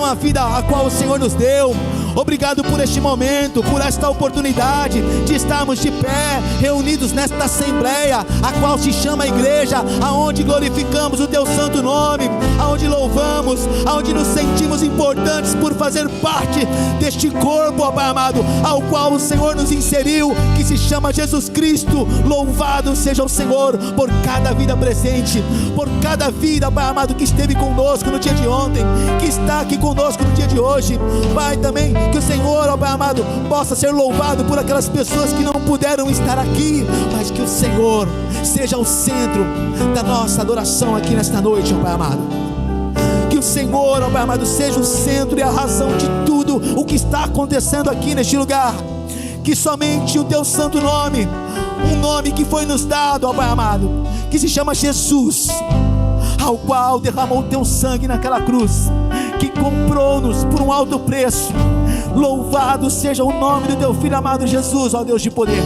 a vida a qual o Senhor nos deu. Obrigado por este momento, por esta oportunidade de estarmos de pé, reunidos nesta assembleia, a qual se chama a igreja, aonde glorificamos o teu santo nome, aonde louvamos, aonde nos sentimos importantes por fazer parte deste corpo, ó Pai amado, ao qual o Senhor nos inseriu, que se chama Jesus Cristo. Louvado seja o Senhor por cada vida presente, por cada vida, Pai amado, que esteve conosco no dia de ontem, que está aqui conosco no dia de hoje. Pai, também que o Senhor, ó Pai amado, possa ser louvado por aquelas pessoas que não puderam estar aqui, mas que o Senhor seja o centro da nossa adoração aqui nesta noite, ó Pai amado. Que o Senhor, ó Pai amado, seja o centro e a razão de tudo o que está acontecendo aqui neste lugar. Que somente o teu santo nome, um nome que foi nos dado, ó Pai amado, que se chama Jesus, ao qual derramou o teu sangue naquela cruz, que comprou-nos por um alto preço. Louvado seja o nome do teu Filho amado Jesus, ó Deus de poder.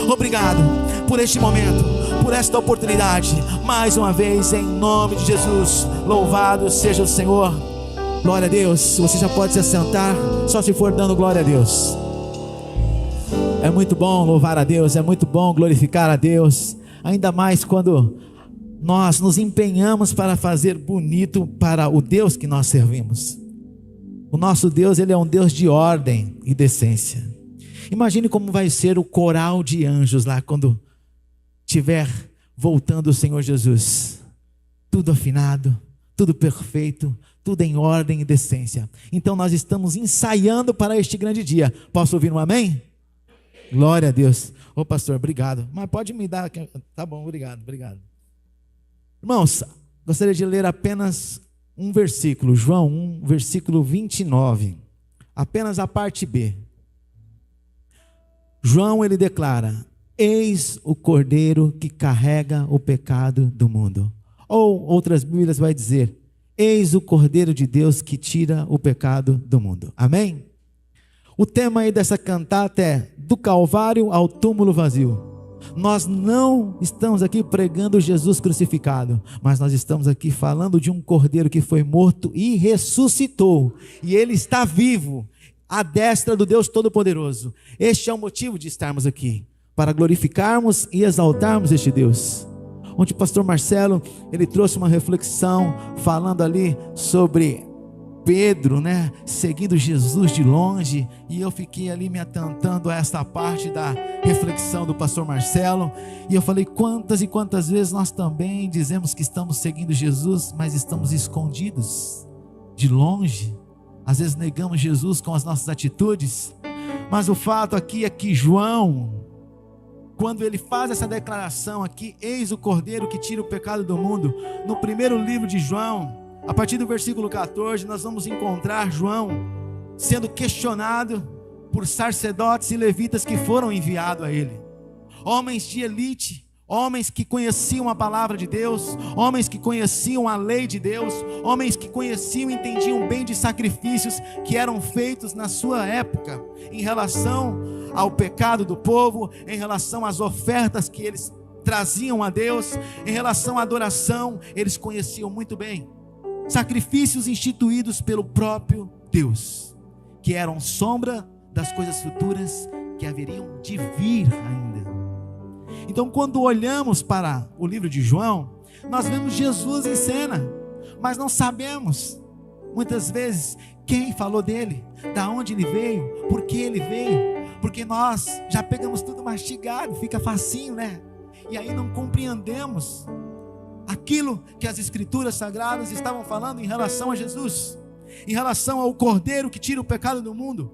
Obrigado por este momento, por esta oportunidade, mais uma vez, em nome de Jesus. Louvado seja o Senhor. Glória a Deus. Você já pode se assentar, só se for dando glória a Deus. É muito bom louvar a Deus, é muito bom glorificar a Deus, ainda mais quando nós nos empenhamos para fazer bonito para o Deus que nós servimos. O nosso Deus, Ele é um Deus de ordem e decência. Imagine como vai ser o coral de anjos lá, quando estiver voltando o Senhor Jesus. Tudo afinado, tudo perfeito, tudo em ordem e decência. Então nós estamos ensaiando para este grande dia. Posso ouvir um amém? Glória a Deus. Ô pastor, obrigado. Mas pode me dar, tá bom, obrigado. Irmãos, gostaria de ler apenas um versículo, João 1, versículo 29. Apenas a parte B. João, ele declara: eis o cordeiro que carrega o pecado do mundo. Ou outras Bíblias vai dizer: eis o cordeiro de Deus que tira o pecado do mundo. Amém? O tema aí dessa cantata é do Calvário ao túmulo vazio. Nós não estamos aqui pregando Jesus crucificado, mas nós estamos aqui falando de um cordeiro que foi morto e ressuscitou, e ele está vivo à destra do Deus Todo-Poderoso. Este é o motivo de estarmos aqui, para glorificarmos e exaltarmos este Deus. Onde o pastor Marcelo, ele trouxe uma reflexão, falando ali sobre Pedro, né, seguindo Jesus de longe, e eu fiquei ali me atentando a essa parte da reflexão do pastor Marcelo, e eu falei, quantas e quantas vezes nós também dizemos que estamos seguindo Jesus, mas estamos escondidos, de longe, às vezes negamos Jesus com as nossas atitudes. Mas o fato aqui é que João, quando ele faz essa declaração aqui, eis o cordeiro que tira o pecado do mundo, no primeiro livro de João, a partir do versículo 14, nós vamos encontrar João sendo questionado por sacerdotes e levitas que foram enviados a ele. Homens de elite, homens que conheciam a palavra de Deus, homens que conheciam a lei de Deus, homens que conheciam e entendiam bem de sacrifícios que eram feitos na sua época, em relação ao pecado do povo, em relação às ofertas que eles traziam a Deus, em relação à adoração, eles conheciam muito bem. Sacrifícios instituídos pelo próprio Deus, que eram sombra das coisas futuras que haveriam de vir ainda. Então, quando olhamos para o livro de João, nós vemos Jesus em cena, mas não sabemos, muitas vezes, quem falou dele, da onde ele veio, por que ele veio, porque nós já pegamos tudo mastigado, fica facinho, né? E aí não compreendemos aquilo que as Escrituras Sagradas estavam falando em relação a Jesus, em relação ao Cordeiro que tira o pecado do mundo.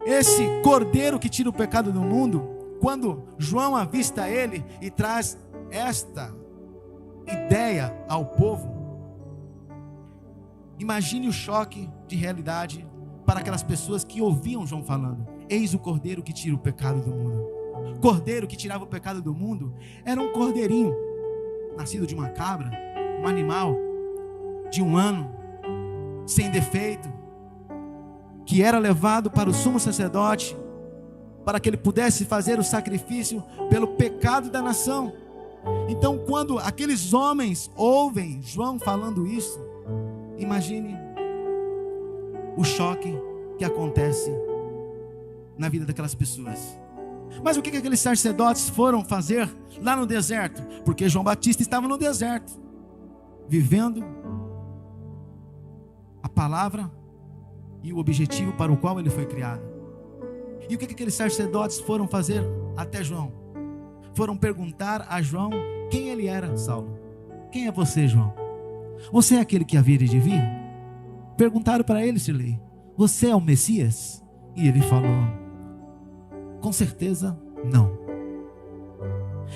Esse Cordeiro que tira o pecado do mundo, quando João avista ele e traz esta ideia ao povo, imagine o choque de realidade para aquelas pessoas que ouviam João falando: eis o Cordeiro que tira o pecado do mundo. Cordeiro que tirava o pecado do mundo era um cordeirinho nascido de uma cabra, um animal de 1 ano, sem defeito, que era levado para o sumo sacerdote, para que ele pudesse fazer o sacrifício pelo pecado da nação. Então, quando aqueles homens ouvem João falando isso, imagine o choque que acontece na vida daquelas pessoas. Mas o que aqueles sacerdotes foram fazer lá no deserto? Porque João Batista estava no deserto, vivendo a palavra e o objetivo para o qual ele foi criado. E o que aqueles sacerdotes foram fazer até João? Foram perguntar a João quem ele era. Saulo, quem é você, João? Você é aquele que havia de vir? Perguntaram para ele, Sirlei, você é o Messias? E ele falou, com certeza não.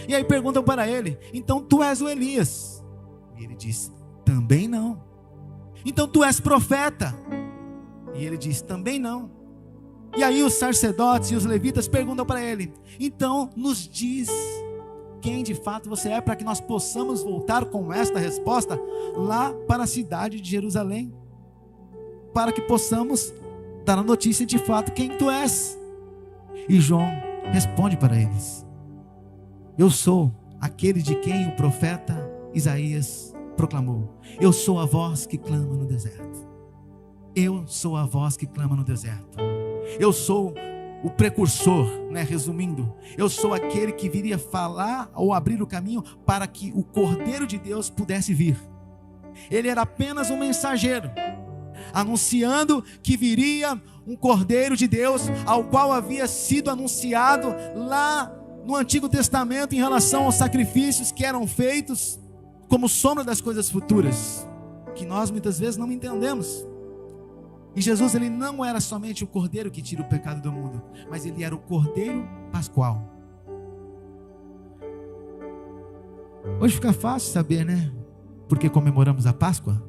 E aí perguntam para ele, então tu és o Elias? E ele diz, também não. Então tu és profeta? E ele diz, também não. E aí os sacerdotes e os levitas perguntam para ele, então nos diz quem de fato você é, para que nós possamos voltar com esta resposta lá para a cidade de Jerusalém, para que possamos dar a notícia de fato quem tu és. E João responde para eles, eu sou aquele de quem o profeta Isaías proclamou, eu sou a voz que clama no deserto. Eu sou a voz que clama no deserto. Eu sou o precursor, né? Resumindo, eu sou aquele que viria falar ou abrir o caminho para que o Cordeiro de Deus pudesse vir. Ele era apenas um mensageiro, anunciando que viria um Cordeiro de Deus, ao qual havia sido anunciado lá no Antigo Testamento em relação aos sacrifícios que eram feitos como sombra das coisas futuras, que nós muitas vezes não entendemos. E Jesus, ele não era somente o Cordeiro que tira o pecado do mundo, mas ele era o Cordeiro Pascual. Hoje fica fácil saber, né? Porque comemoramos a Páscoa.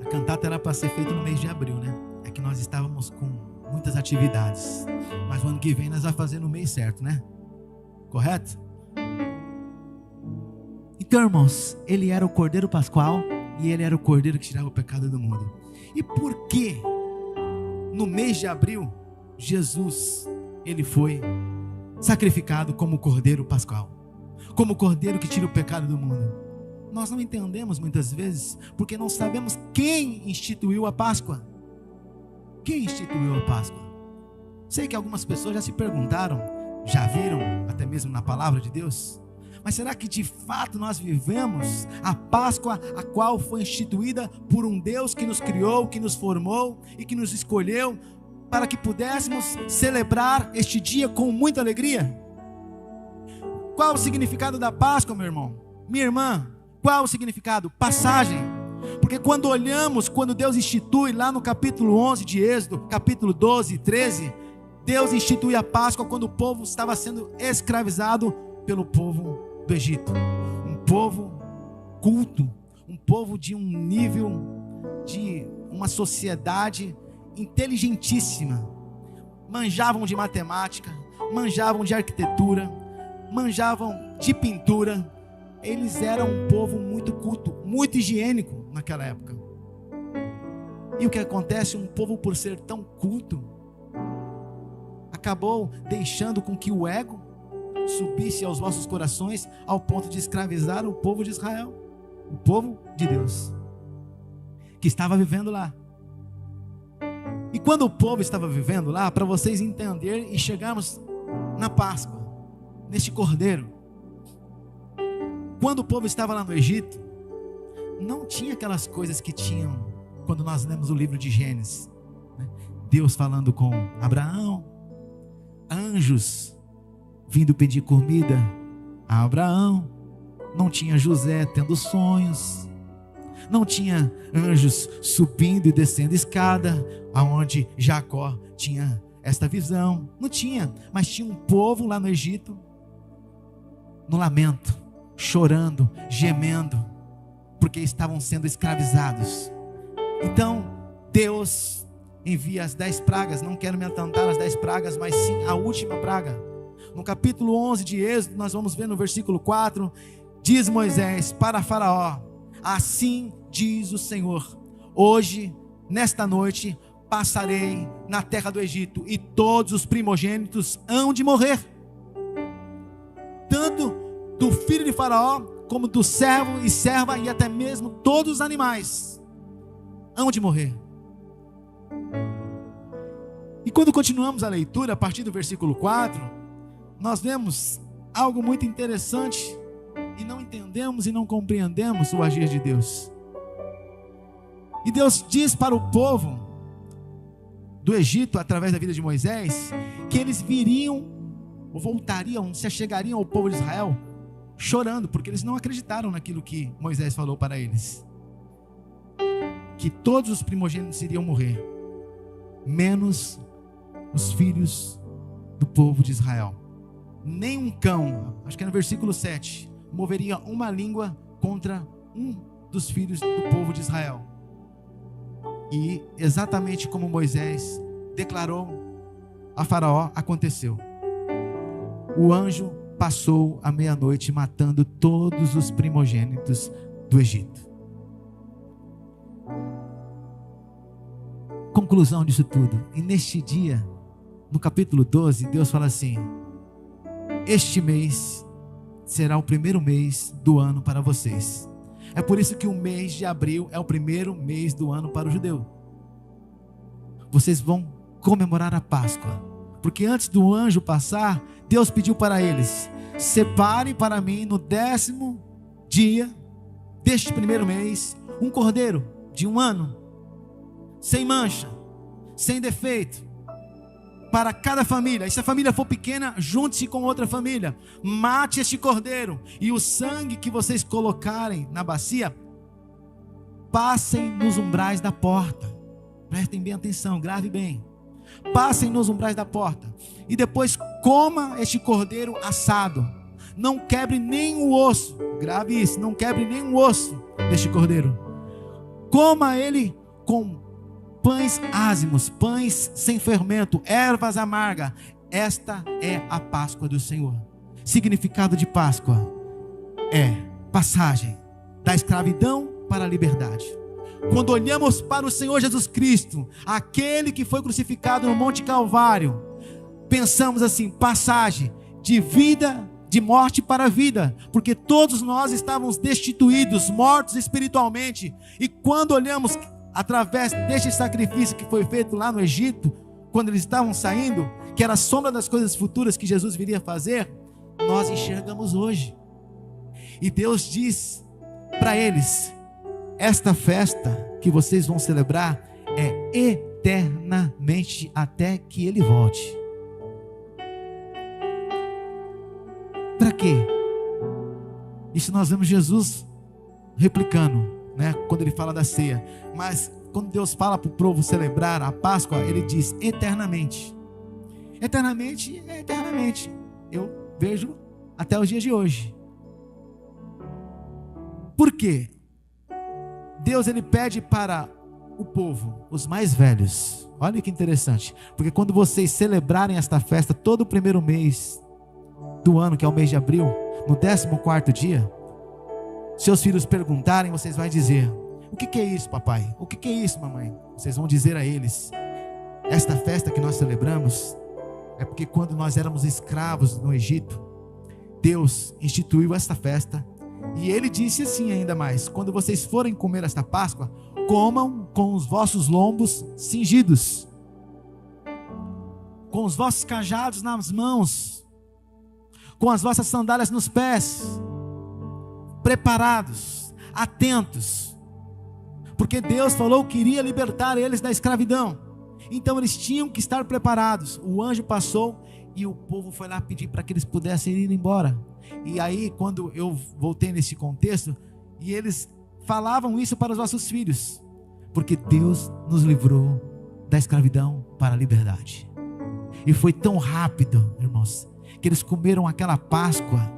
A cantata era para ser feita no mês de abril, né? É que nós estávamos com muitas atividades, mas o ano que vem nós vamos fazer no mês certo, né? Correto? Então, irmãos, ele era o Cordeiro Pascual e ele era o Cordeiro que tirava o pecado do mundo. E por que no mês de abril Jesus, ele foi sacrificado como Cordeiro Pascual, como Cordeiro que tira o pecado do mundo? Nós não entendemos muitas vezes, porque não sabemos quem instituiu a Páscoa. Quem instituiu a Páscoa? Sei que algumas pessoas já se perguntaram, já viram, até mesmo na palavra de Deus, mas será que de fato nós vivemos a Páscoa, a qual foi instituída por um Deus que nos criou, que nos formou e que nos escolheu para que pudéssemos celebrar este dia com muita alegria? Qual o significado da Páscoa, meu irmão? Minha irmã, qual o significado? Passagem. Porque quando olhamos, quando Deus institui lá no capítulo 11 de Êxodo, capítulo 12 e 13, Deus institui a Páscoa quando o povo estava sendo escravizado pelo povo do Egito. Um povo culto, um povo de um nível, de uma sociedade inteligentíssima. Manjavam de matemática, manjavam de arquitetura, manjavam de pintura. Eles eram um povo muito culto, muito higiênico naquela época. E o que acontece? Um povo, por ser tão culto, acabou deixando com que o ego subisse aos vossos corações, ao ponto de escravizar o povo de Israel, o povo de Deus, que estava vivendo lá. E quando o povo estava vivendo lá, para vocês entenderem e chegarmos na Páscoa, neste Cordeiro, quando o povo estava lá no Egito, não tinha aquelas coisas que tinham quando nós lemos o livro de Gênesis, né? Deus falando com Abraão, anjos vindo pedir comida a Abraão, não tinha José tendo sonhos, não tinha anjos subindo e descendo escada, aonde Jacó tinha esta visão, não tinha, mas tinha um povo lá no Egito, no lamento, chorando, gemendo, porque estavam sendo escravizados. Então Deus envia as 10 pragas. Não quero me atentar às 10 pragas, mas sim a última praga. No capítulo 11 de Êxodo, nós vamos ver no versículo 4, diz Moisés para Faraó: assim diz o Senhor, hoje, nesta noite, passarei na terra do Egito, e todos os primogênitos hão de morrer, tanto do filho de Faraó, como do servo e serva, e até mesmo todos os animais hão de morrer. E quando continuamos a leitura, a partir do versículo 4, nós vemos algo muito interessante, e não entendemos e não compreendemos o agir de Deus. E Deus diz para o povo do Egito, através da vida de Moisés, que eles viriam, ou voltariam, se achegariam ao povo de Israel, chorando, porque eles não acreditaram naquilo que Moisés falou para eles, que todos os primogênitos iriam morrer, menos os filhos do povo de Israel. Nem um cão, acho que é no versículo 7, moveria uma língua contra um dos filhos do povo de Israel. E exatamente como Moisés declarou a Faraó, aconteceu. O anjo passou a meia-noite matando todos os primogênitos do Egito. Conclusão disso tudo. E neste dia, no capítulo 12, Deus fala assim: este mês será o primeiro mês do ano para vocês. É por isso que o mês de abril é o primeiro mês do ano para o judeu. Vocês vão comemorar a Páscoa, porque antes do anjo passar, Deus pediu para eles: separe para mim no 10º dia deste primeiro mês, um cordeiro de 1 ano, sem mancha, sem defeito, para cada família. E se a família for pequena, junte-se com outra família, mate este cordeiro, e o sangue que vocês colocarem na bacia, passem nos umbrais da porta. Prestem bem atenção, grave bem. Passem nos umbrais da porta, e depois coma este cordeiro assado. Não quebre nem o osso, grave isso, não quebre nem o osso deste cordeiro. Coma ele com pães ázimos, pães sem fermento, ervas amargas. Esta é a Páscoa do Senhor. Significado de Páscoa é passagem da escravidão para a liberdade. Quando olhamos para o Senhor Jesus Cristo, aquele que foi crucificado no Monte Calvário, pensamos assim: passagem de vida, de morte para a vida, porque todos nós estávamos destituídos, mortos espiritualmente. E quando olhamos através deste sacrifício que foi feito lá no Egito, quando eles estavam saindo, que era a sombra das coisas futuras que Jesus viria fazer, nós enxergamos hoje. E Deus diz para eles: esta festa que vocês vão celebrar é eternamente até que Ele volte. Para quê? Isso nós vemos Jesus replicando, né, quando Ele fala da ceia. Mas quando Deus fala para o povo celebrar a Páscoa, Ele diz eternamente. Eternamente é eternamente. Eu vejo até os dias de hoje. Por quê? Deus, Ele pede para o povo, os mais velhos. Olha que interessante, porque quando vocês celebrarem esta festa todo o primeiro mês do ano, que é o mês de abril, no 14º dia, seus filhos perguntarem, vocês vão dizer: o que é isso, papai? O que é isso, mamãe? Vocês vão dizer a eles: esta festa que nós celebramos é porque quando nós éramos escravos no Egito, Deus instituiu esta festa. E Ele disse assim ainda mais: quando vocês forem comer esta Páscoa, comam com os vossos lombos cingidos, com os vossos cajados nas mãos, com as vossas sandálias nos pés, preparados, atentos, porque Deus falou que iria libertar eles da escravidão. Então eles tinham que estar preparados. O anjo passou e o povo foi lá pedir para que eles pudessem ir embora. E aí, quando eu voltei nesse contexto, e eles falavam isso para os nossos filhos, porque Deus nos livrou da escravidão para a liberdade. E foi tão rápido, irmãos, que eles comeram aquela Páscoa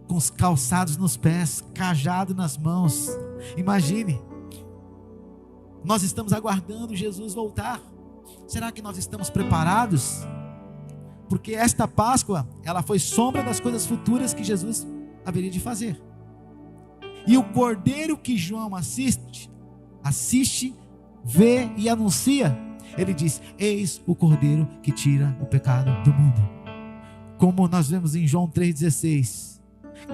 com os calçados nos pés, cajado nas mãos. Imagine, nós estamos aguardando Jesus voltar. Será que nós estamos preparados? Porque esta Páscoa, ela foi sombra das coisas futuras que Jesus haveria de fazer. E o cordeiro que João assiste, vê e anuncia, ele diz: eis o cordeiro que tira o pecado do mundo. Como nós vemos em João 3,16,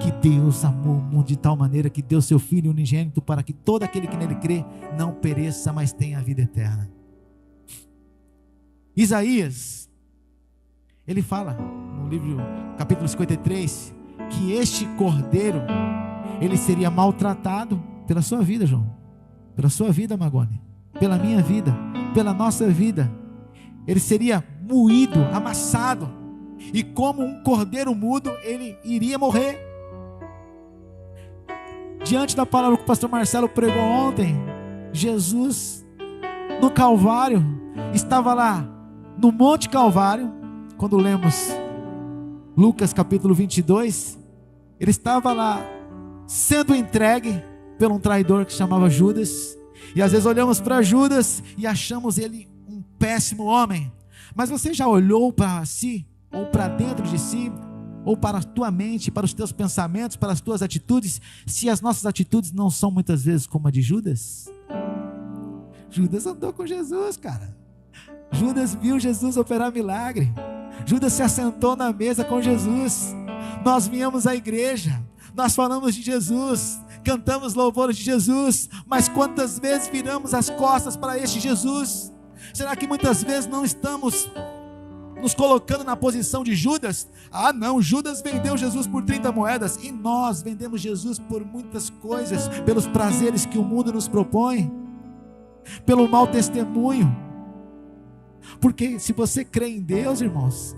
que Deus amou o mundo de tal maneira que deu seu Filho unigênito para que todo aquele que nele crê não pereça, mas tenha a vida eterna. Isaías, ele fala no livro, capítulo 53, que este cordeiro, ele seria maltratado pela sua vida, João, pela sua vida, Magone, pela minha vida, pela nossa vida. Ele seria moído, amassado, e como um cordeiro mudo, ele iria morrer. Diante da palavra que o pastor Marcelo pregou ontem, Jesus no Calvário, estava lá no Monte Calvário. Quando lemos Lucas capítulo 22, ele estava lá sendo entregue por um traidor que chamava Judas. E às vezes olhamos para Judas e achamos ele um péssimo homem. Mas você já olhou para si, ou para dentro de si, ou para a tua mente, para os teus pensamentos, para as tuas atitudes, se as nossas atitudes não são muitas vezes como a de Judas? Judas andou com Jesus, cara. Judas viu Jesus operar milagre. Judas se assentou na mesa com Jesus. Nós viemos à igreja, nós falamos de Jesus, cantamos louvores de Jesus, mas quantas vezes viramos as costas para este Jesus? Será que muitas vezes não estamos nos colocando na posição de Judas. Ah não, Judas vendeu Jesus por 30 moedas, e nós vendemos Jesus por muitas coisas, pelos prazeres que o mundo nos propõe, pelo mau testemunho. Porque se você crê em Deus, irmãos,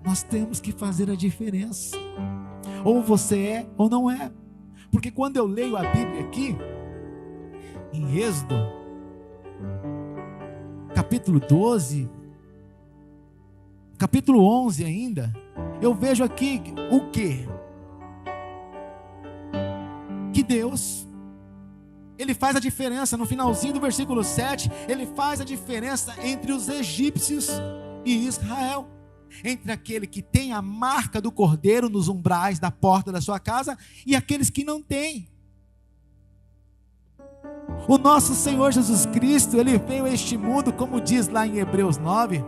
nós temos que fazer a diferença, ou você é ou não é. Porque quando eu leio a Bíblia aqui, em Êxodo, capítulo 12, capítulo 11 ainda, eu vejo aqui o quê? Que Deus, Ele faz a diferença. No finalzinho do versículo 7, Ele faz a diferença entre os egípcios e Israel, entre aquele que tem a marca do cordeiro nos umbrais da porta da sua casa e aqueles que não têm. O nosso Senhor Jesus Cristo, Ele veio a este mundo, como diz lá em Hebreus 9,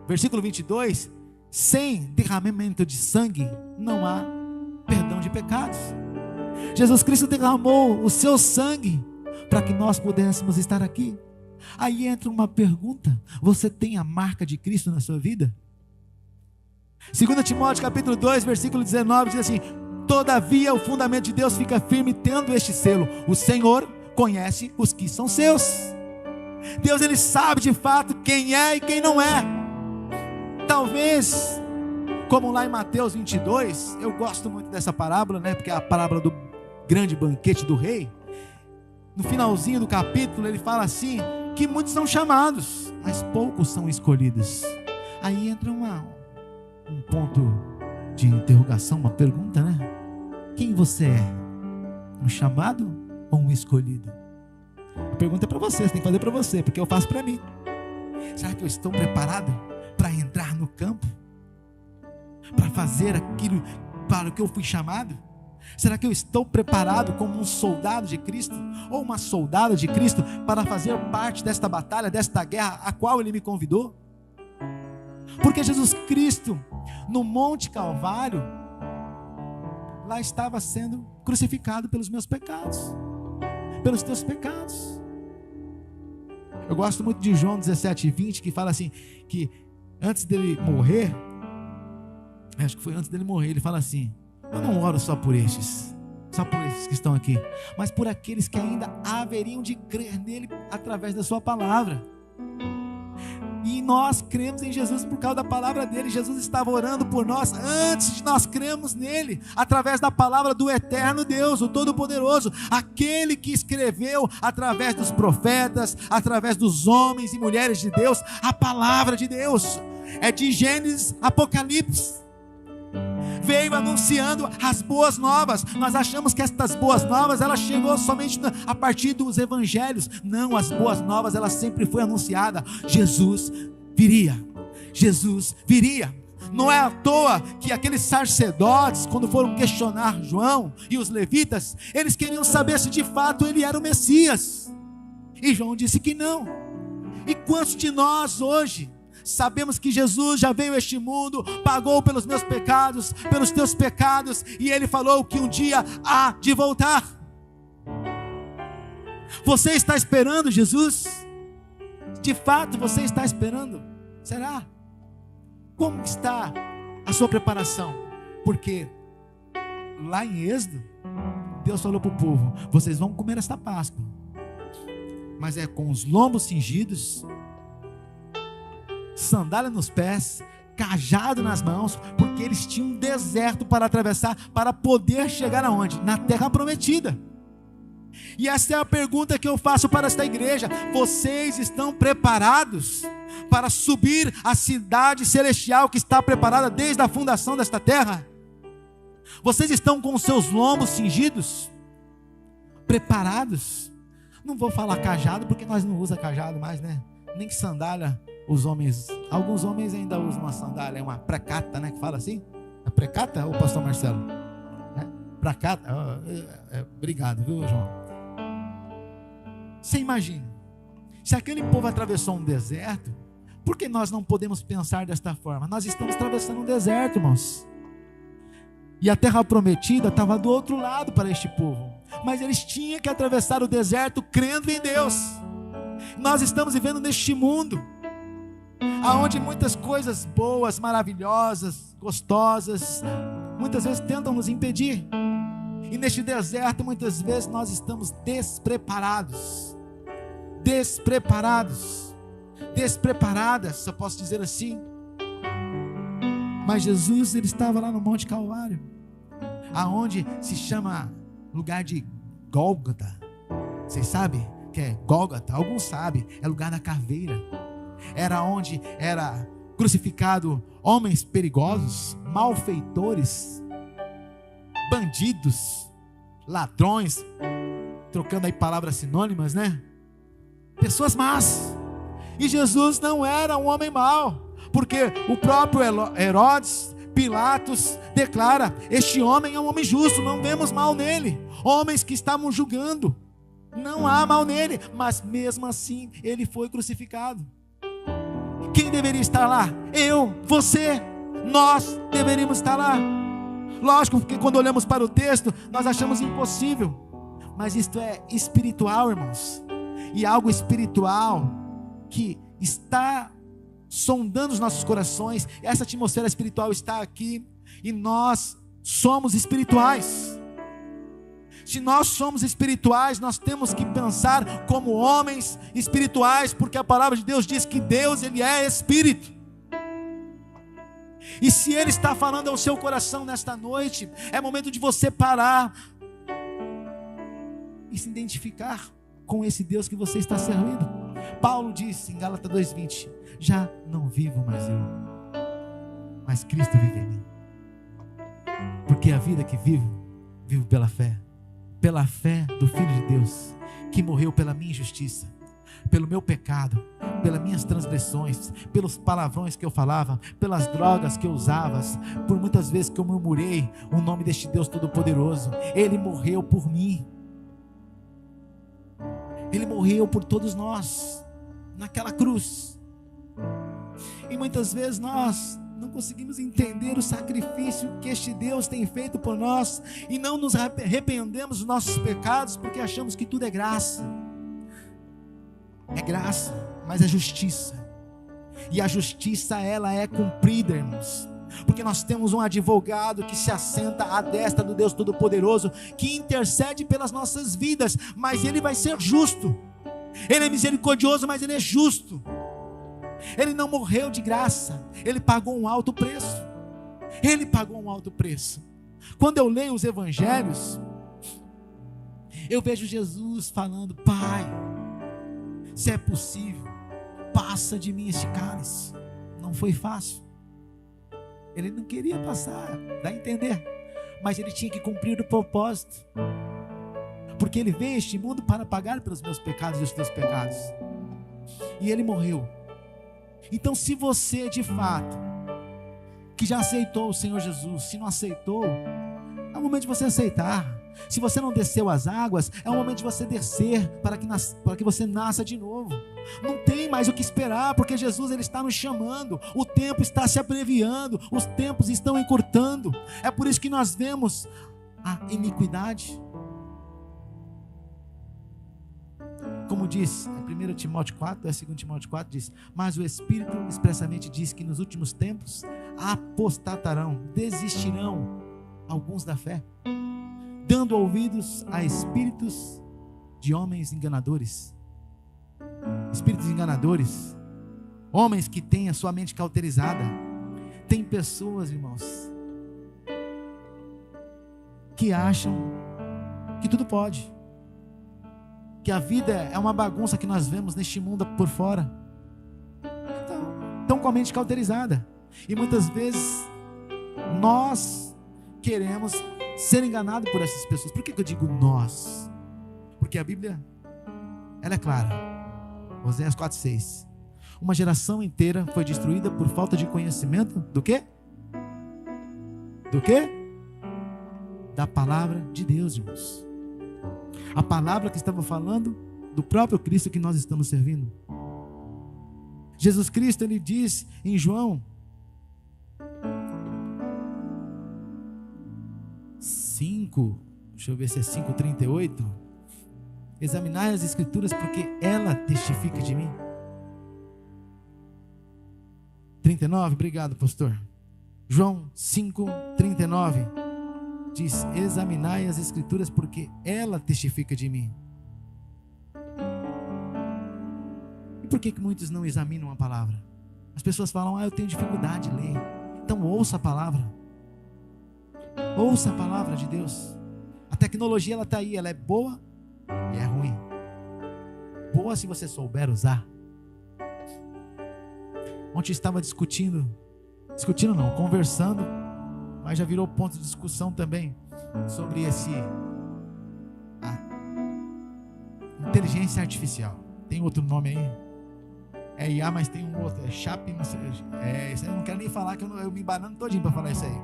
versículo 22, sem derramamento de sangue não há perdão de pecados. Jesus Cristo derramou o seu sangue para que nós pudéssemos estar aqui. Aí entra uma pergunta: você tem a marca de Cristo na sua vida? 2 Timóteo capítulo 2, versículo 19 diz assim: todavia o fundamento de Deus fica firme tendo este selo: o Senhor conhece os que são seus. Deus, Ele sabe de fato quem é e quem não é. Talvez, como lá em Mateus 22, eu gosto muito dessa parábola, né? Porque é a parábola do grande banquete do rei. No finalzinho do capítulo ele fala assim, que muitos são chamados, mas poucos são escolhidos. Aí entra um ponto de interrogação, uma pergunta, né? Quem você é? Um chamado ou um escolhido? A pergunta é para você, você tem que fazer para você, porque eu faço para mim. Será que eu estou preparado para entrar no campo? Para fazer aquilo para o que eu fui chamado? Será que eu estou preparado como um soldado de Cristo, ou uma soldada de Cristo, para fazer parte desta batalha, desta guerra a qual Ele me convidou? Porque Jesus Cristo, no Monte Calvário, lá estava sendo crucificado pelos meus pecados, pelos teus pecados. Eu gosto muito de João 17:20, que fala assim, que antes dele morrer, acho que foi antes dele morrer, ele fala assim: eu não oro só por estes que estão aqui, mas por aqueles que ainda haveriam de crer nele através da sua palavra. E nós cremos em Jesus por causa da palavra dele. Jesus estava orando por nós antes de nós crermos nele, através da palavra do eterno Deus, o Todo-Poderoso, aquele que escreveu através dos profetas, através dos homens e mulheres de Deus, a palavra de Deus. É de Gênesis a Apocalipse. Veio anunciando as boas novas. Nós achamos que estas boas novas, ela chegou somente a partir dos evangelhos. Não, as boas novas, ela sempre foi anunciada. Jesus viria. Jesus viria. Não é à toa que aqueles sacerdotes, quando foram questionar João e os levitas, eles queriam saber se de fato ele era o Messias. E João disse que não. E quantos de nós hoje sabemos que Jesus já veio a este mundo, pagou pelos meus pecados, pelos teus pecados, e Ele falou que um dia há de voltar. Você está esperando Jesus? De fato você está esperando? Será? Como está a sua preparação? Porque lá em Êxodo, Deus falou para o povo: vocês vão comer esta Páscoa, mas é com os lombos cingidos, sandália nos pés, cajado nas mãos, porque eles tinham um deserto para atravessar, para poder chegar aonde? Na terra prometida. E essa é a pergunta que eu faço para esta igreja: vocês estão preparados para subir a cidade celestial que está preparada desde a fundação desta terra? Vocês estão com os seus lombos cingidos? Preparados? Não vou falar cajado, porque nós não usamos cajado mais, né? Nem sandália. Os homens, alguns homens ainda usam uma sandália, uma precata, né? Que fala assim? É precata, ou pastor Marcelo? Precata? Obrigado, viu, João? Você imagina, se aquele povo atravessou um deserto, por que nós não podemos pensar desta forma? Nós estamos atravessando um deserto, irmãos. E a terra prometida estava do outro lado para este povo, mas eles tinham que atravessar o deserto crendo em Deus. Nós estamos vivendo neste mundo, aonde muitas coisas boas, maravilhosas, gostosas, muitas vezes tentam nos impedir. E neste deserto, muitas vezes nós estamos despreparadas, se eu posso dizer assim. Mas Jesus, ele estava lá no Monte Calvário, aonde se chama lugar de Gólgota. Vocês sabem que é Gólgota? Alguns sabem, é lugar da caveira. Era onde era crucificado homens perigosos, malfeitores, bandidos, ladrões, trocando aí palavras sinônimas, né? Pessoas más. E Jesus não era um homem mau, porque o próprio Herodes, Pilatos, declara: este homem é um homem justo, não vemos mal nele. Homens que estavam julgando, não há mal nele, mas mesmo assim ele foi crucificado. Quem deveria estar lá? Eu, você, nós deveríamos estar lá. Lógico que quando olhamos para o texto, nós achamos impossível, mas isto é espiritual, irmãos, e algo espiritual que está sondando os nossos corações. Essa atmosfera espiritual está aqui, e nós somos espirituais. Se nós somos espirituais, nós temos que pensar como homens espirituais, porque a palavra de Deus diz que Deus, ele é espírito. E se ele está falando ao seu coração nesta noite, é momento de você parar e se identificar com esse Deus que você está servindo. Paulo disse em Gálatas 2:20: já não vivo mais eu, mas Cristo vive em mim. Porque a vida que vivo pela fé do Filho de Deus, que morreu pela minha injustiça, pelo meu pecado, pelas minhas transgressões, pelos palavrões que eu falava, pelas drogas que eu usava, por muitas vezes que eu murmurei o nome deste Deus Todo-Poderoso. Ele morreu por mim, ele morreu por todos nós, naquela cruz. E muitas vezes nós não conseguimos entender o sacrifício que este Deus tem feito por nós, e não nos arrependemos dos nossos pecados, porque achamos que tudo é graça. É graça, mas é justiça. E a justiça, ela é cumprida, irmãos, porque nós temos um advogado que se assenta à destra do Deus Todo-Poderoso, que intercede pelas nossas vidas, mas ele vai ser justo. Ele é misericordioso, mas ele é justo. Ele não morreu de graça, ele pagou um alto preço. Ele pagou um alto preço. Quando eu leio os evangelhos, eu vejo Jesus falando: Pai, se é possível, passa de mim este cálice. Não foi fácil. Ele não queria passar, dá a entender, mas ele tinha que cumprir o propósito, porque ele veio a este mundo para pagar pelos meus pecados e os teus pecados, e ele morreu. Então, se você de fato que já aceitou o Senhor Jesus, se não aceitou, é o momento de você aceitar. Se você não desceu as águas, é o momento de você descer, para que você nasça de novo. Não tem mais o que esperar, porque Jesus, ele está nos chamando. O tempo está se abreviando, os tempos estão encurtando. É por isso que nós vemos a iniquidade. Como diz em 1 Timóteo 4, 2 Timóteo 4, diz: mas o Espírito expressamente diz que nos últimos tempos apostatarão, desistirão alguns da fé, dando ouvidos a espíritos de homens enganadores. Espíritos enganadores, homens que têm a sua mente cauterizada. Tem pessoas, irmãos, que acham que tudo pode, que a vida é uma bagunça que nós vemos neste mundo por fora. Estão com a mente cauterizada, e muitas vezes nós queremos ser enganados por essas pessoas. Por que eu digo nós? Porque a Bíblia, ela é clara. Oséias 4:6. Uma geração inteira foi destruída por falta de conhecimento do quê? Do quê? Da palavra de Deus, irmãos. A palavra que estava falando do próprio Cristo que nós estamos servindo. Jesus Cristo, ele diz em João 5, deixa eu ver se é 5:38, examinai as escrituras, porque ela testifica de mim. 39, obrigado, pastor. João 5:39 diz: examinai as escrituras, porque ela testifica de mim. E por que muitos não examinam a palavra? As pessoas falam: eu tenho dificuldade de ler. Então ouça a palavra. Ouça a palavra de Deus. A tecnologia, ela está aí, ela é boa e é ruim. Boa se você souber usar. Ontem eu estava conversando, mas já virou ponto de discussão também, sobre inteligência artificial. Tem outro nome aí? É IA, mas tem um outro, é Chap, não sei, eu não quero nem falar, que eu me embanando todinho para falar isso aí.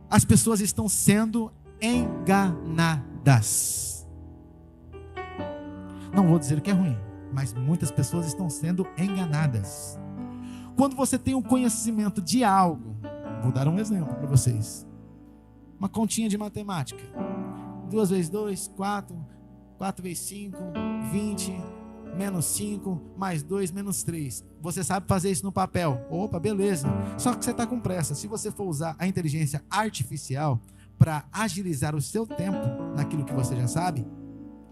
As pessoas estão sendo enganadas. Não vou dizer que é ruim, mas muitas pessoas estão sendo enganadas. Quando você tem um conhecimento de algo, vou dar um exemplo para vocês. Uma continha de matemática. 2 vezes 2, 4. 4 vezes 5, 20. Menos 5, mais 2, menos 3. Você sabe fazer isso no papel. Opa, beleza. Só que você está com pressa. Se você for usar a inteligência artificial para agilizar o seu tempo naquilo que você já sabe,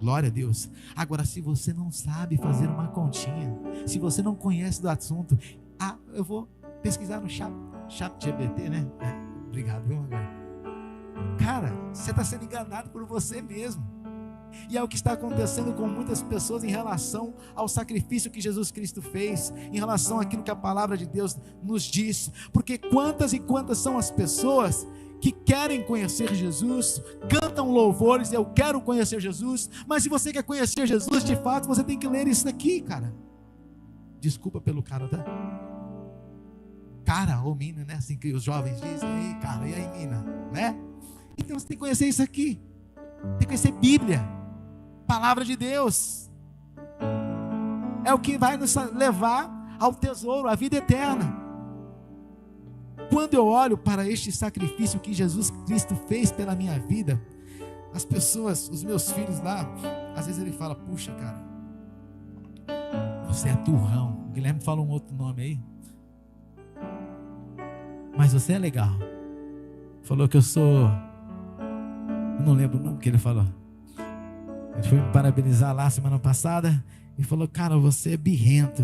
glória a Deus. Agora, se você não sabe fazer uma continha, se você não conhece do assunto, eu vou pesquisar no ChatGPT, né? Obrigado, viu, agora? Cara, você está sendo enganado por você mesmo. E é o que está acontecendo com muitas pessoas em relação ao sacrifício que Jesus Cristo fez, em relação àquilo que a palavra de Deus nos diz. Porque quantas e quantas são as pessoas que querem conhecer Jesus, cantam louvores, eu quero conhecer Jesus, mas se você quer conhecer Jesus de fato, você tem que ler isso aqui, cara. Desculpa pelo cara, tá? Cara ou mina, né? Assim que os jovens dizem, ei cara, e aí mina, né? Então você tem que conhecer isso aqui, tem que conhecer Bíblia, palavra de Deus, é o que vai nos levar ao tesouro, à vida eterna. Quando eu olho para este sacrifício que Jesus Cristo fez pela minha vida, as pessoas, os meus filhos lá, às vezes ele fala, puxa cara, você é turrão. O Guilherme fala um outro nome aí, mas você é legal. Falou que eu sou, eu não lembro o nome que ele falou. Ele foi me parabenizar lá semana passada e falou, cara, você é birrento,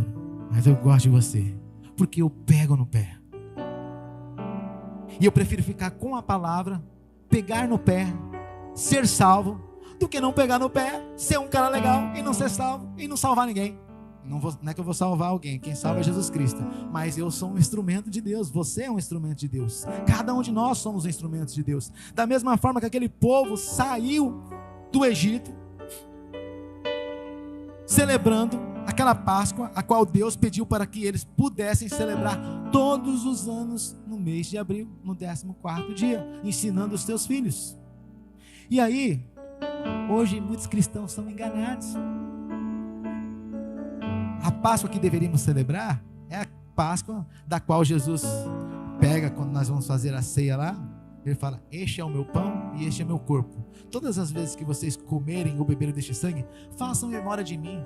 mas eu gosto de você, porque eu pego no pé. E eu prefiro ficar com a palavra, pegar no pé, ser salvo, do que não pegar no pé, ser um cara legal e não ser salvo e não salvar ninguém. Não é que eu vou salvar alguém, quem salva é Jesus Cristo, mas eu sou um instrumento de Deus, você é um instrumento de Deus, cada um de nós somos instrumentos de Deus. Da mesma forma que aquele povo saiu do Egito, celebrando aquela Páscoa, a qual Deus pediu para que eles pudessem celebrar todos os anos no mês de abril, no 14º dia, ensinando os seus filhos. E aí, hoje muitos cristãos são enganados. A Páscoa que deveríamos celebrar é a Páscoa da qual Jesus pega quando nós vamos fazer a ceia lá. Ele fala, este é o meu pão e este é o meu corpo. Todas as vezes que vocês comerem ou beberem deste sangue, façam memória de mim,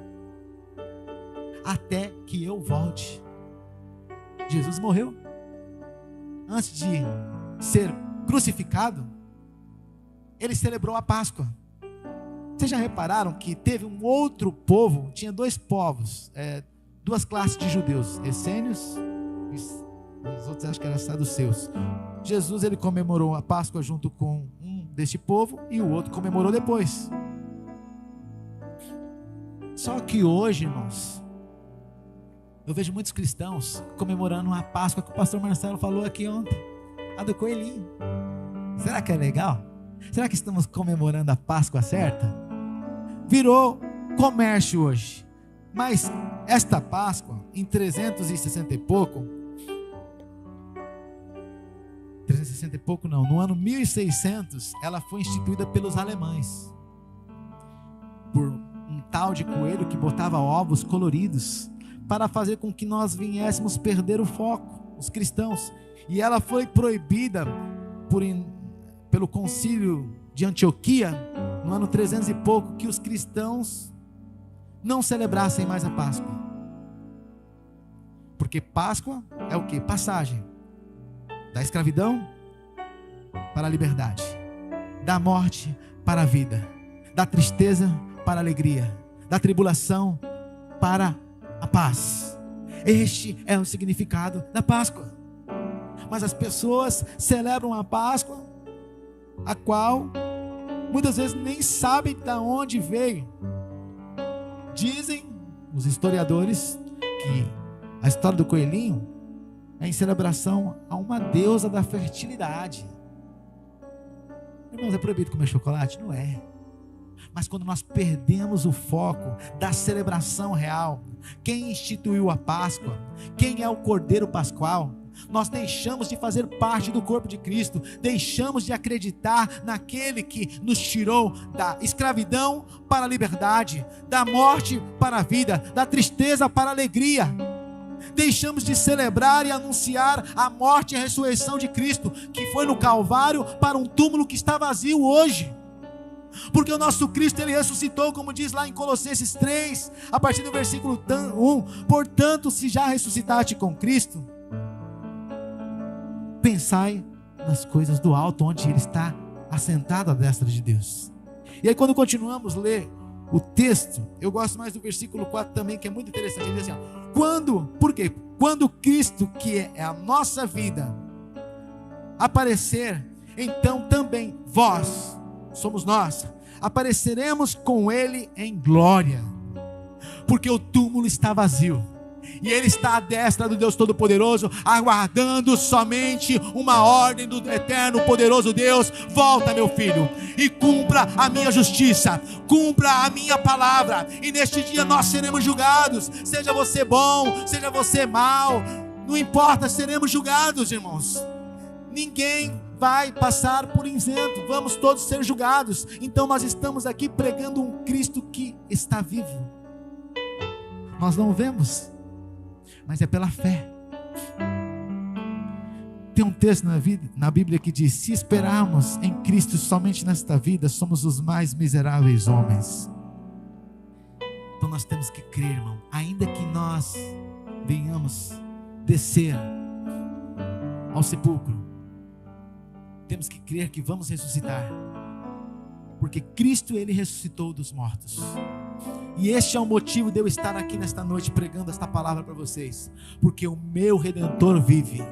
até que eu volte. Jesus morreu. Antes de ser crucificado, ele celebrou a Páscoa. Vocês já repararam que teve um outro povo, tinha dois povos, duas classes de judeus, essênios, os outros acho que eram saduceus. Jesus, ele comemorou a Páscoa junto com um deste povo e o outro comemorou depois. Só que hoje, irmãos, eu vejo muitos cristãos comemorando a Páscoa que o pastor Marcelo falou aqui ontem, a do coelhinho. Será que é legal? Será que estamos comemorando a Páscoa certa? Virou comércio hoje. Mas esta Páscoa, em 360 e pouco, no ano 1600, ela foi instituída pelos alemães, por um tal de coelho que botava ovos coloridos, para fazer com que nós viéssemos perder o foco, os cristãos. E ela foi proibida pelo concílio de Antioquia, no ano 300 e pouco, que os cristãos não celebrassem mais a Páscoa, porque Porque Páscoa é o quê? Passagem da escravidão para a liberdade, da morte para a vida, da tristeza para a alegria, da tribulação para a paz. Este é o significado da Páscoa. Mas as pessoas celebram a Páscoa, a qual muitas vezes nem sabem de onde veio. Dizem os historiadores que a história do coelhinho é em celebração a uma deusa da fertilidade. Irmãos, é proibido comer chocolate? Não é. Mas quando nós perdemos o foco da celebração real, quem instituiu a Páscoa, quem é o Cordeiro Pascual, nós deixamos de fazer parte do corpo de Cristo, deixamos de acreditar naquele que nos tirou da escravidão para a liberdade, da morte para a vida, da tristeza para a alegria. Deixamos de celebrar e anunciar a morte e a ressurreição de Cristo, que foi no Calvário para um túmulo que está vazio hoje. Porque o nosso Cristo, Ele ressuscitou, como diz lá em Colossenses 3, a partir do versículo 1. Portanto, se já ressuscitaste com Cristo, pensai nas coisas do alto, onde Ele está assentado à destra de Deus. E aí quando continuamos a ler o texto, eu gosto mais do versículo 4 também, que é muito interessante. Ele diz assim, por quê? Quando Cristo, que é a nossa vida, aparecer, então também vós, somos nós, apareceremos com Ele em glória, porque o túmulo está vazio, e Ele está à destra do Deus Todo-Poderoso, aguardando somente uma ordem do eterno poderoso Deus. Volta, meu filho, e cumpra a minha justiça, cumpra a minha palavra, e neste dia nós seremos julgados, seja você bom, seja você mau, não importa, seremos julgados, irmãos. Ninguém vai passar por isento, vamos todos ser julgados. Então nós estamos aqui pregando um Cristo que está vivo. Nós não o vemos, mas é pela fé. Tem um texto na Bíblia que diz: se esperarmos em Cristo somente nesta vida, somos os mais miseráveis homens. Então nós temos que crer, irmão, ainda que nós venhamos descer ao sepulcro, temos que crer que vamos ressuscitar, porque Cristo, Ele ressuscitou dos mortos. E este é o motivo de eu estar aqui nesta noite pregando esta palavra para vocês, porque o meu Redentor vive,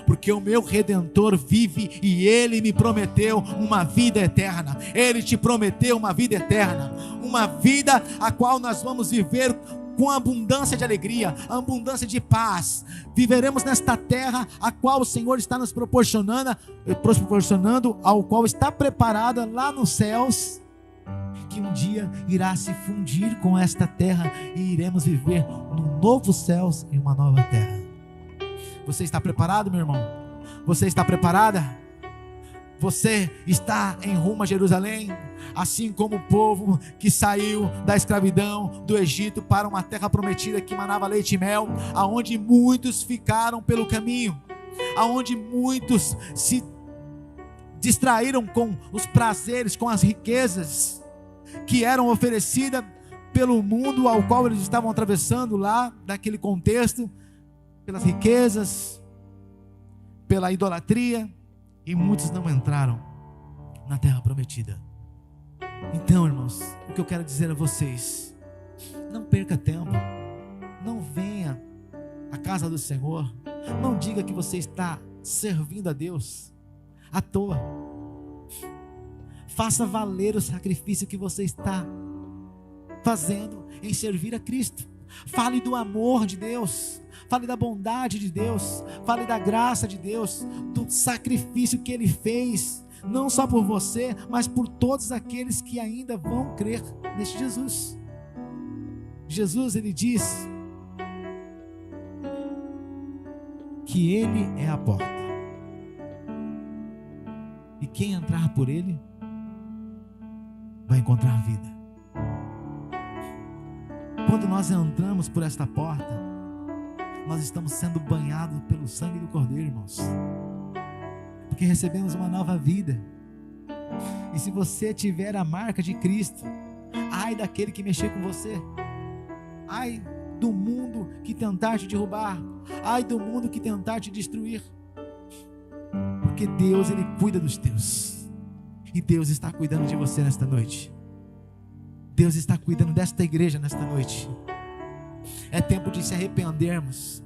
porque o meu Redentor vive, e Ele me prometeu uma vida eterna. Ele te prometeu uma vida eterna, uma vida a qual nós vamos viver com abundância de alegria, abundância de paz. Viveremos nesta terra a qual o Senhor está nos proporcionando, ao qual está preparada lá nos céus, que um dia irá se fundir com esta terra, e iremos viver num novo céus e uma nova terra. Você está preparado, meu irmão? Você está preparada? Você está em rumo a Jerusalém, assim como o povo que saiu da escravidão do Egito para uma terra prometida que manava leite e mel, aonde muitos ficaram pelo caminho, aonde muitos se distraíram com os prazeres, com as riquezas que eram oferecidas pelo mundo ao qual eles estavam atravessando lá, naquele contexto, pelas riquezas, pela idolatria, e muitos não entraram na terra prometida. Então, irmãos, o que eu quero dizer a vocês: não perca tempo, não venha à casa do Senhor, não diga que você está servindo a Deus à toa. Faça valer o sacrifício que você está fazendo em servir a Cristo. Fale do amor de Deus, fale da bondade de Deus, fale da graça de Deus, do sacrifício que Ele fez, não só por você, mas por todos aqueles que ainda vão crer neste Jesus. Jesus, Ele diz que Ele é a porta, e quem entrar por Ele vai encontrar vida. Quando nós entramos por esta porta, nós estamos sendo banhados pelo sangue do Cordeiro, irmãos, porque recebemos uma nova vida. E se você tiver a marca de Cristo, ai daquele que mexer com você, ai do mundo que tentar te derrubar, ai do mundo que tentar te destruir, porque Deus, Ele cuida dos teus, e Deus está cuidando de você nesta noite. Deus está cuidando desta igreja nesta noite. É tempo de se arrependermos,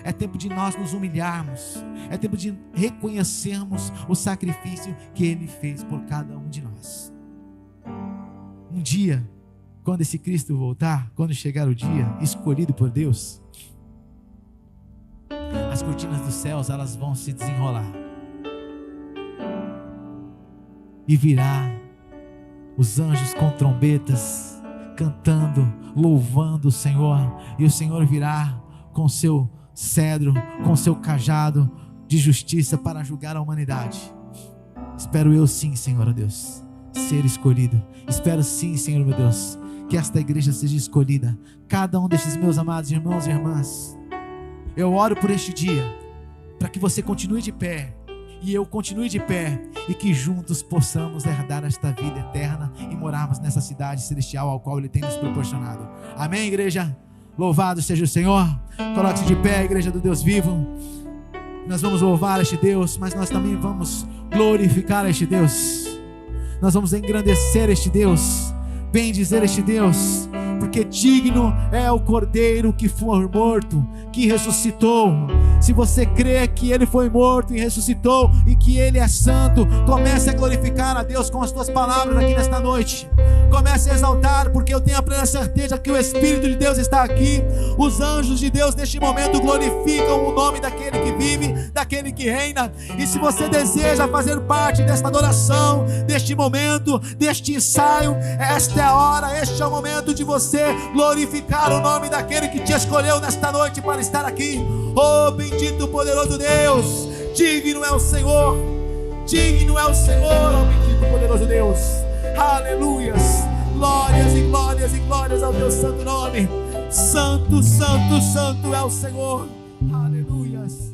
é tempo de nós nos humilharmos, é tempo de reconhecermos o sacrifício que Ele fez por cada um de nós. Um dia, quando esse Cristo voltar, quando chegar o dia escolhido por Deus, as cortinas dos céus, elas vão se desenrolar, e virá os anjos com trombetas, cantando, louvando o Senhor, e o Senhor virá com seu cedro, com seu cajado de justiça para julgar a humanidade. Espero eu sim, Senhor Deus, ser escolhido. Espero sim, Senhor meu Deus, que esta igreja seja escolhida, cada um destes meus amados irmãos e irmãs. Eu oro por este dia, para que você continue de pé, e eu continue de pé, e que juntos possamos herdar esta vida eterna e morarmos nessa cidade celestial ao qual Ele tem nos proporcionado. Amém, igreja? Louvado seja o Senhor. Coloque-se de pé, igreja do Deus vivo. Nós vamos louvar este Deus, mas nós também vamos glorificar este Deus. Nós vamos engrandecer este Deus, bendizer este Deus, porque digno é o Cordeiro que foi morto, que ressuscitou. Se você crê que Ele foi morto e ressuscitou, e que Ele é santo, comece a glorificar a Deus com as tuas palavras aqui nesta noite. Comece a exaltar, porque eu tenho a plena certeza que o Espírito de Deus está aqui. Os anjos de Deus neste momento glorificam o nome daquele que vive, daquele que reina. E se você deseja fazer parte desta adoração, deste momento, deste ensaio, esta é a hora, este é o momento de você glorificar o nome daquele que te escolheu nesta noite para estar aqui. Oh, bendito poderoso Deus, digno é o Senhor, digno é o Senhor, oh bendito poderoso Deus. Aleluias, glórias e glórias e glórias ao teu santo nome. Santo, santo, santo é o Senhor. Aleluias.